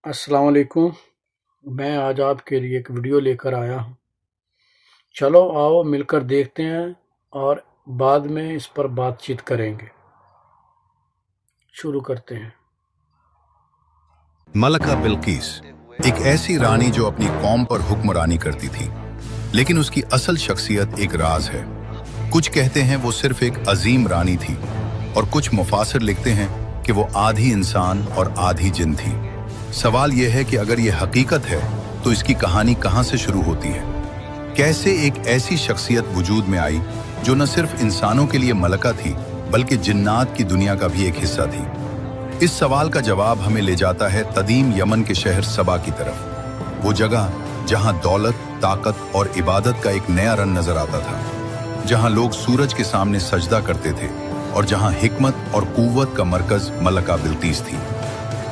अस्सलाम वालेकुम। मैं आज आपके लिए एक वीडियो लेकर आया हूँ। चलो आओ मिलकर देखते हैं और बाद में इस पर बातचीत करेंगे। शुरू करते हैं। मलका बिल्कीस एक ऐसी रानी जो अपनी कौम पर हुक्मरानी करती थी, लेकिन उसकी असल शख्सियत एक राज है। कुछ कहते हैं वो सिर्फ एक अजीम रानी थी और कुछ मुफासिर लिखते हैं कि वो आधी इंसान और आधी जिन थी। सवाल यह है कि अगर ये हकीकत है तो इसकी कहानी कहाँ से शुरू होती है? कैसे एक ऐसी शख्सियत वजूद में आई जो न सिर्फ इंसानों के लिए मलका थी बल्कि जिन्नात की दुनिया का भी एक हिस्सा थी? इस सवाल का जवाब हमें ले जाता है कदीम यमन के शहर सबा की तरफ, वो जगह जहां दौलत, ताकत और इबादत का एक नया रंग नजर आता था, जहां लोग सूरज के सामने सजदा करते थे और जहां हिकमत और कुव्वत का मरकज मलका बिल्कीस थी।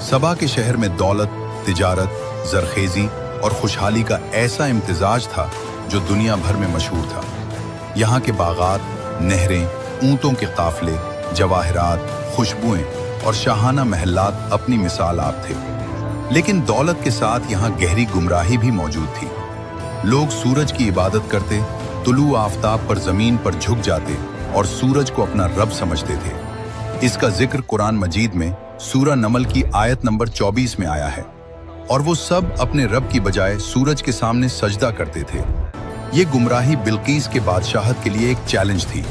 सबा के शहर में दौलत, तिजारत, जरखेजी और खुशहाली का ऐसा इम्तिजाज था जो दुनिया भर में मशहूर था। यहाँ के बागात, नहरें, ऊँटों के काफले, जवाहरात, खुशबुएं और शाहाना महलात अपनी मिसाल आप थे। लेकिन दौलत के साथ यहाँ गहरी गुमराही भी मौजूद थी। लोग सूरज की इबादत करते, तुलू आफताब पर जमीन पर झुक जाते और सूरज को अपना रब समझते थे। इसका जिक्र कुरान मजीद में सूरह नमल की आयत नंबर 24 में आया है, और वो सब अपने रब की बजाय सूरज के सामने सजदा करते थे। ये गुमराही बिल्कीस के बादशाहत के लिए एक चैलेंज थी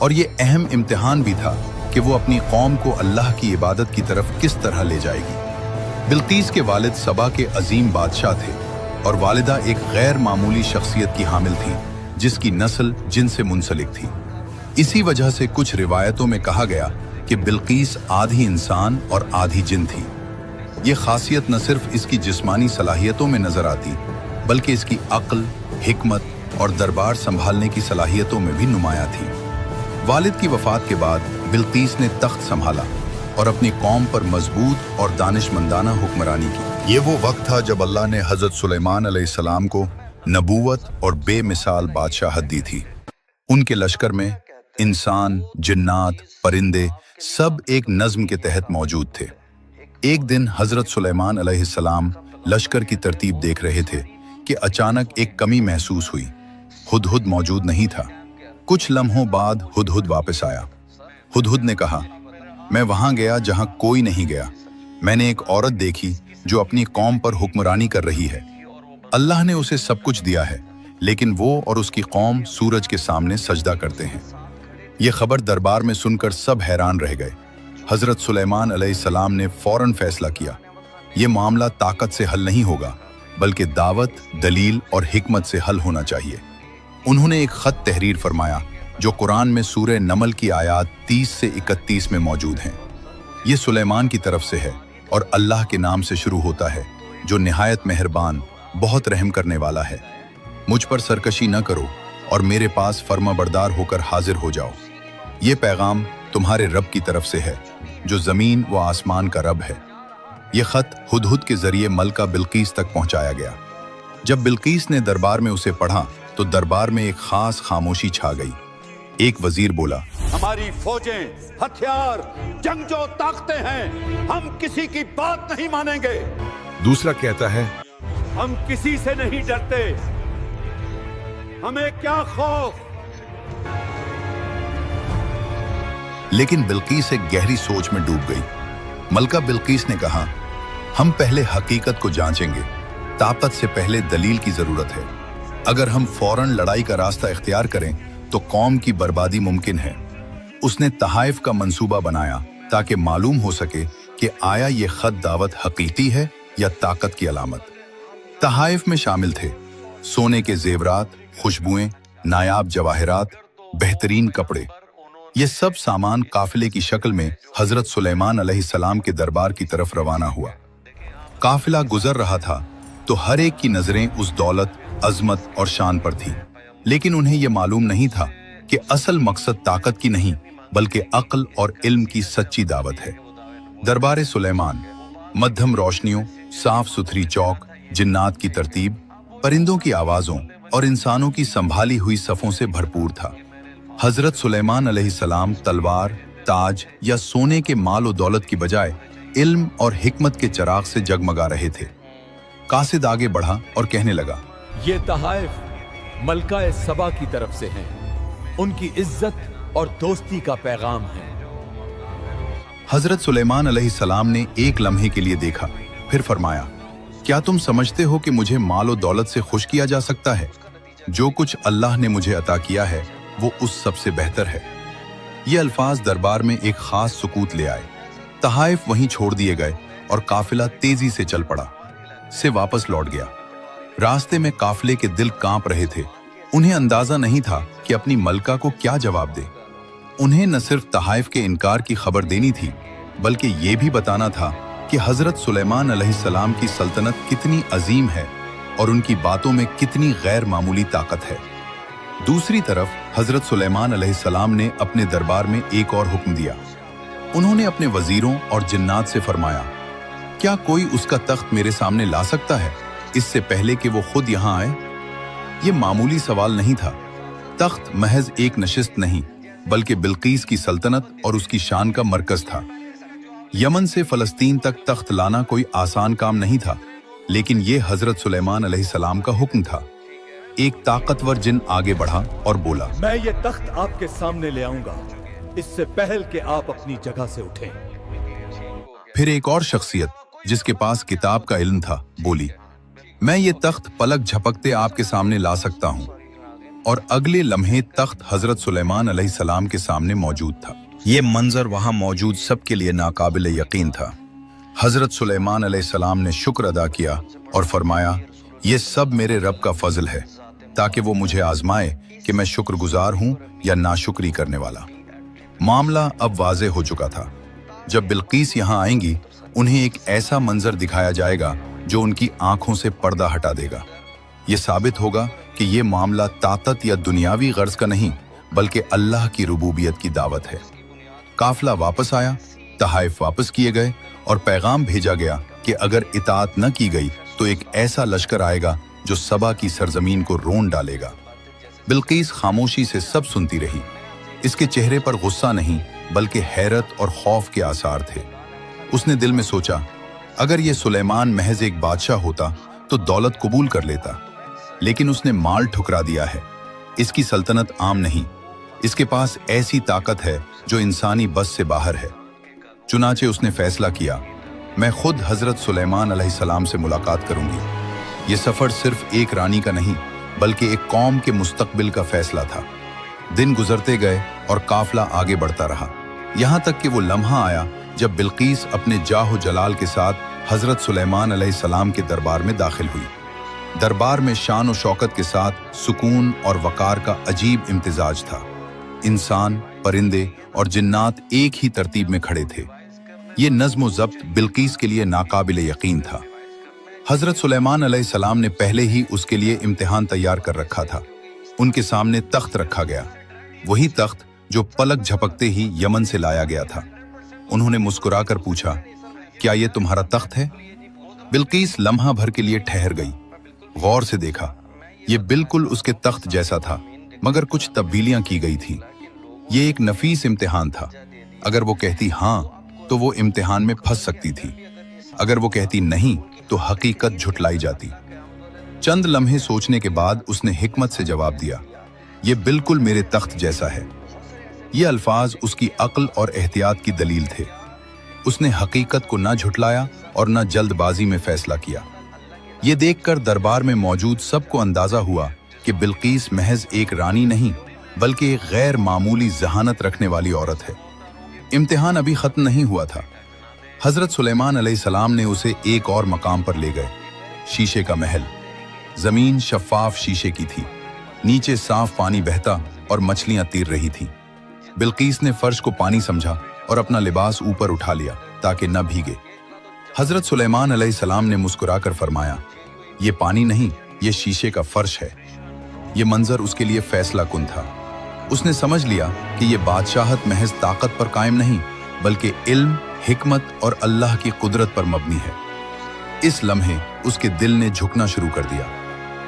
और ये अहम इम्तिहान भी था कि वो अपनी कौम को अल्लाह की इबादत की तरफ किस तरह ले जाएगी। बिल्कीस के वालिद सबा के अजीम बादशाह थे और वालिदा एक गैर मामूली शख्सियत की हामिल थी जिसकी नस्ल जिन से मुंसलिक थी। इसी वजह से कुछ रिवायतों में कहा गया कि बिल्कीस आधी इंसान और आधी जिन थी। ये खासियत न सिर्फ इसकी जिस्मानी सलाहियतों में नजर आती बल्कि इसकी अक्ल, हिकमत और दरबार संभालने की सलाहियतों में भी नुमाया थी। वालिद की वफात के बाद बिल्कीस ने तख्त संभाला और अपनी कौम पर मजबूत और दानिशमंदाना हुक्मरानी की। ये वो वक्त था जब अल्लाह ने हजरत सुलेमान अलैहिस्सलाम को नबूवत और बेमिसाल बादशाहत दी थी। उनके लश्कर में इंसान, जिन्नात, परिंदे सब एक नज्म के तहत मौजूद थे। एक दिन हजरत सुलेमान अलैहिस्सलाम लश्कर की तरतीब देख रहे थे कि अचानक एक कमी महसूस हुई। हुदहुद मौजूद नहीं था। कुछ लम्हों बाद हुदहुद वापस आया। हुदहुद ने कहा, मैं वहां गया जहां कोई नहीं गया। मैंने एक औरत देखी जो अपनी कौम पर हुक्मरानी कर रही है। अल्लाह ने उसे सब कुछ दिया है, लेकिन वो और उसकी कौम सूरज के सामने सजदा करते हैं। ये खबर दरबार में सुनकर सब हैरान रह गए। हजरत सुलेमान अलैहिस्सलाम ने फौरन फैसला किया, ये मामला ताकत से हल नहीं होगा बल्कि दावत, दलील और हिकमत से हल होना चाहिए। उन्होंने एक खत तहरीर फरमाया जो कुरान में सूरह नमल की आयत 30 से 31 में मौजूद हैं। ये सुलेमान की तरफ से है और अल्लाह के नाम से शुरू होता है जो निहायत मेहरबान, बहुत रहम करने वाला है। मुझ पर सरकशी न करो और मेरे पास फर्माबरदार होकर हाजिर हो जाओ। ये पैगाम तुम्हारे रब की तरफ से है जो जमीन व आसमान का रब है। यह खत हुदहुद के जरिए मलका बिल्कीस तक पहुंचाया गया। जब बिल्कीस ने दरबार में उसे पढ़ा तो दरबार में एक खास खामोशी छा गई। एक वजीर बोला, हमारी फौजें, हथियार, जंगजो ताकतें हैं, हम किसी की बात नहीं मानेंगे। दूसरा कहता है, हम किसी से नहीं डरते, हमें क्या खौफ। लेकिन बिल्कीस एक गहरी सोच में डूब गई। मलका बिल्कीस ने कहा, हम पहले हकीकत को जांचेंगे, ताकत से पहले दलील की जरूरत है। अगर हम फौरन लड़ाई का रास्ता इख्तियार करें तो कौम की बर्बादी मुमकिन है। उसने तहाइफ का मंसूबा बनाया ताकि मालूम हो सके कि आया ये खत दावत हकीकी है या ताकत की अलामत। तहाइफ में शामिल थे सोने के जेवरात, खुशबुएं, नायाब जवाहरात, बेहतरीन कपड़े। ये सब सामान काफिले की शक्ल में हजरत सुलेमान अलैहिस्सलाम के दरबार की तरफ रवाना हुआ। काफिला गुजर रहा था तो हर एक की नजरें उस दौलत, अजमत और शान पर थी, लेकिन उन्हें यह मालूम नहीं था कि असल मकसद ताकत की नहीं बल्कि अक्ल और इल्म की सच्ची दावत है। दरबार सुलेमान मध्यम रोशनियों, साफ सुथरी चौक, जिन्नात की तरतीब, परिंदों की आवाजों और इंसानों की संभाली हुई सफों से भरपूर था। हजरत सुलेमान अलैहिस्सलाम तलवार, ताज या सोने के माल और दौलत की बजाय इल्म और हिकमत के चिराग से जगमगा रहे थे। कासिद आगे बढ़ा और कहने लगा, ये तहाइफ मलका सबा की तरफ से हैं। उनकी इज्जत और दोस्ती का पैगाम है। हजरत सुलेमान अलैहिस्सलाम ने एक लम्हे के लिए देखा, फिर फरमाया, क्या तुम समझते हो कि मुझे माल और दौलत से खुश किया जा सकता है? जो कुछ अल्लाह ने मुझे अता किया है वो उस सबसे बेहतर है। ये अल्फाज दरबार में एक खास सुकूत ले आए। तहाइफ वहीं छोड़ दिए गए और काफिला तेजी से चल पड़ा, से वापस लौट गया। रास्ते में काफिले के दिल कांप रहे थे। उन्हें अंदाजा नहीं था कि अपनी मलका को क्या जवाब दे। उन्हें न सिर्फ तहाइफ के इनकार की खबर देनी थी, बल्कि ये भी बताना था कि हजरत सुलेमान अलैहिस्सलाम की सल्तनत कितनी अजीम है और उनकी बातों में कितनी गैर मामूली ताकत है। दूसरी तरफ हजरत सुलेमान अलैहिस्सलाम ने अपने दरबार में एक और हुक्म दिया। उन्होंने अपने वजीरों और जिन्नात से फरमाया, क्या कोई उसका तख्त मेरे सामने ला सकता है इससे पहले कि वो खुद यहाँ आए? ये मामूली सवाल नहीं था। तख्त महज एक नशिस्त नहीं, बल्कि बिल्कीस की सल्तनत और उसकी शान का मरकज था। यमन से फलस्तीन तक तख्त लाना कोई आसान काम नहीं था, लेकिन ये हजरत सुलेमान अलैहिस्सलाम का हुक्म था। एक ताकतवर जिन आगे बढ़ा और बोला, मैं ये तख्त आपके सामने ले आऊंगा, इससे पहल के आप अपनी जगह से उठें। फिर एक और शख्सियत जिसके पास किताब का इल्म था बोली, मैं ये तख्त पलक झपकते आपके सामने ला सकता हूँ। और अगले लम्हे तख्त हजरत सुलेमान अलैहिस्सलाम के सामने मौजूद था। ये मंजर वहां मौजूद सबके लिए नाकाबिल यकीन था। हजरत सुलेमान अलैहिस्सलाम ने शुक्र अदा किया और फरमाया, ये सब मेरे रब का फजल है, ताकि वो मुझे आजमाए कि मैं शुक्रगुजार हूं या नाशुक्री करने वाला। मामला अब वाज़े हो चुका था। जब बिल्कीस यहाँ आएंगी, उन्हें एक ऐसा मंजर दिखाया जाएगा जो उनकी आंखों से पर्दा हटा देगा। ये साबित होगा कि ये मामला ताकत या दुनियावी गर्ज का नहीं, बल्कि अल्लाह की रुबूबियत की दावत है। काफिला वापस आया, तहाइफ वापस किए गए और पैगाम भेजा गया कि अगर इताअत न की गई तो एक ऐसा लश्कर आएगा जो सबा की सरजमीन को रोन डालेगा। बिल्कीस खामोशी से सब सुनती रही। इसके चेहरे पर गुस्सा नहीं, बल्कि हैरत और खौफ के आसार थे। उसने दिल में सोचा, अगर ये सुलेमान महज एक बादशाह होता तो दौलत कबूल कर लेता, लेकिन उसने माल ठुकरा दिया है। इसकी सल्तनत आम नहीं, इसके पास ऐसी ताकत है जो इंसानी बस से बाहर है। चुनाचे उसने फैसला किया, मैं खुद हजरत सुलेमान अलैहिस्सलाम से मुलाकात करूंगी। ये सफर सिर्फ एक रानी का नहीं, बल्कि एक कौम के मुस्तकबिल का फैसला था। दिन गुजरते गए और काफिला आगे बढ़ता रहा, यहाँ तक कि वो लम्हा आया जब बिल्कीस अपने जाहो जलाल के साथ हजरत सुलेमान अलैहिस्सलाम के दरबार में दाखिल हुई। दरबार में शान और शौकत के साथ सुकून और वकार का अजीब इम्तिजाज था। इंसान, परिंदे और जिन्नात एक ही तरतीब में खड़े थे। ये नज़्म व ज़ब्त बिल्कीस के लिए नाकाबिल यकीन था। हजरत सुलेमान अलैहिस्सलाम ने पहले ही उसके लिए इम्तिहान तैयार कर रखा था। उनके सामने तख्त रखा गया, वही तख्त जो पलक झपकते ही यमन से लाया गया था। उन्होंने मुस्कुराकर पूछा, क्या ये तुम्हारा तख्त है? बिल्कीस लम्हा भर के लिए ठहर गई। गौर से देखा, ये बिल्कुल उसके तख्त जैसा था, मगर कुछ तब्दीलियां की गई थी। ये एक नफीस इम्तिहान था। अगर वो कहती हाँ तो वो इम्तिहान में फंस सकती थी, अगर वो कहती नहीं तो हकीकत झुटलाई जाती। चंद लम्हे सोचने के बाद उसने हिकमत से जवाब दिया, ये बिल्कुल मेरे तख्त जैसा है। ये अल्फाज उसकी अक्ल और एहतियात की दलील थे। उसने हकीकत को न झुटलाया और न जल्दबाजी में फैसला किया। ये देखकर दरबार में मौजूद सबको अंदाजा हुआ कि बिल्कीस महज एक रानी नहीं, बल्कि एक गैर मामूली जहानत रखने वाली औरत है। इम्तिहान अभी खत्म नहीं हुआ था। हजरत सुलेमान अलैहिस्सलाम ने उसे एक और मकाम पर ले गए। शीशे का महल। जमीन शफाफ शीशे की थी, नीचे साफ पानी बहता और मछलियां तीर रही थीं। बिल्कीस ने फर्श को पानी समझा और अपना लिबास ऊपर उठा लिया ताकि न भीगे। हजरत सुलेमान अलैहिस्सलाम ने मुस्कुराकर फरमाया, ये पानी नहीं, ये शीशे का फर्श है। ये मंजर उसके लिए फैसला कुन था। उसने समझ लिया कि ये बादशाहत महज ताकत पर कायम नहीं, बल्कि इल्म, हिकमत और अल्लाह की कुदरत पर मबनी है। इस लम्हे उसके दिल ने झुकना शुरू कर दिया।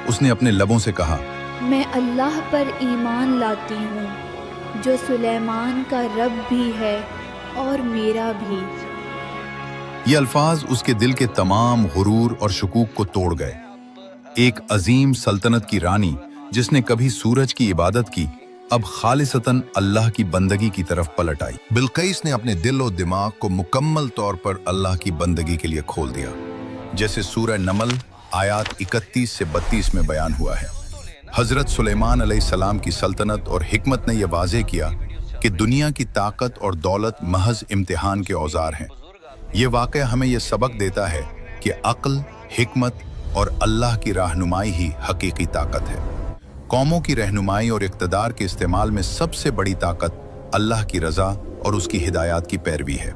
उसने अपने लबों से कहा, मैं अल्लाह पर ईमान लाती हूँ, जो सुलेमान का रब भी है और मेरा भी। یہ الفاظ اس کے دل کے تمام غرور اور شکوک کو توڑ گئے۔ ایک عظیم سلطنت کی رانی جس نے کبھی سورج کی عبادت کی، اب خالصتاً اللہ کی بندگی کی طرف پلٹ آئی۔ بلقیس نے اپنے دل و دماغ کو مکمل طور پر اللہ کی بندگی کے لیے کھول دیا، جیسے سورہ نمل آیات 31 سے 32 میں بیان ہوا ہے۔ حضرت سلیمان علیہ السلام کی سلطنت اور حکمت نے یہ واضح کیا کہ دنیا کی طاقت اور دولت محض امتحان کے اوزار ہیں۔ یہ واقعہ ہمیں یہ سبق دیتا ہے کہ عقل، حکمت اور اللہ کی رہنمائی ہی حقیقی طاقت ہے۔ قوموں کی رہنمائی اور اقتدار کے استعمال میں سب سے بڑی طاقت اللہ کی رضا اور اس کی ہدایات کی پیروی ہے۔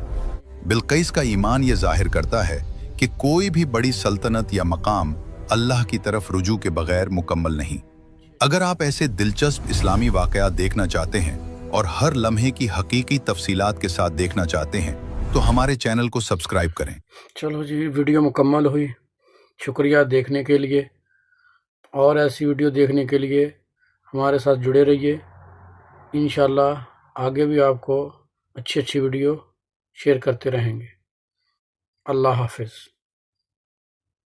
بلقیس کا ایمان یہ ظاہر کرتا ہے کہ کوئی بھی بڑی سلطنت یا مقام اللہ کی طرف رجوع کے بغیر مکمل نہیں۔ اگر آپ ایسے دلچسپ اسلامی واقعات دیکھنا چاہتے ہیں اور ہر لمحے کی حقیقی تفصیلات کے ساتھ دیکھنا چاہتے ہیں تو ہمارے چینل کو سبسکرائب کریں۔ چلو جی، ویڈیو مکمل ہوئی، شکریہ دیکھنے کے لیے، اور ایسی ویڈیو دیکھنے کے لیے ہمارے ساتھ جڑے رہیے۔ انشاءاللہ آگے بھی آپ کو اچھی ویڈیو شیئر کرتے رہیں گے۔ اللہ حافظ۔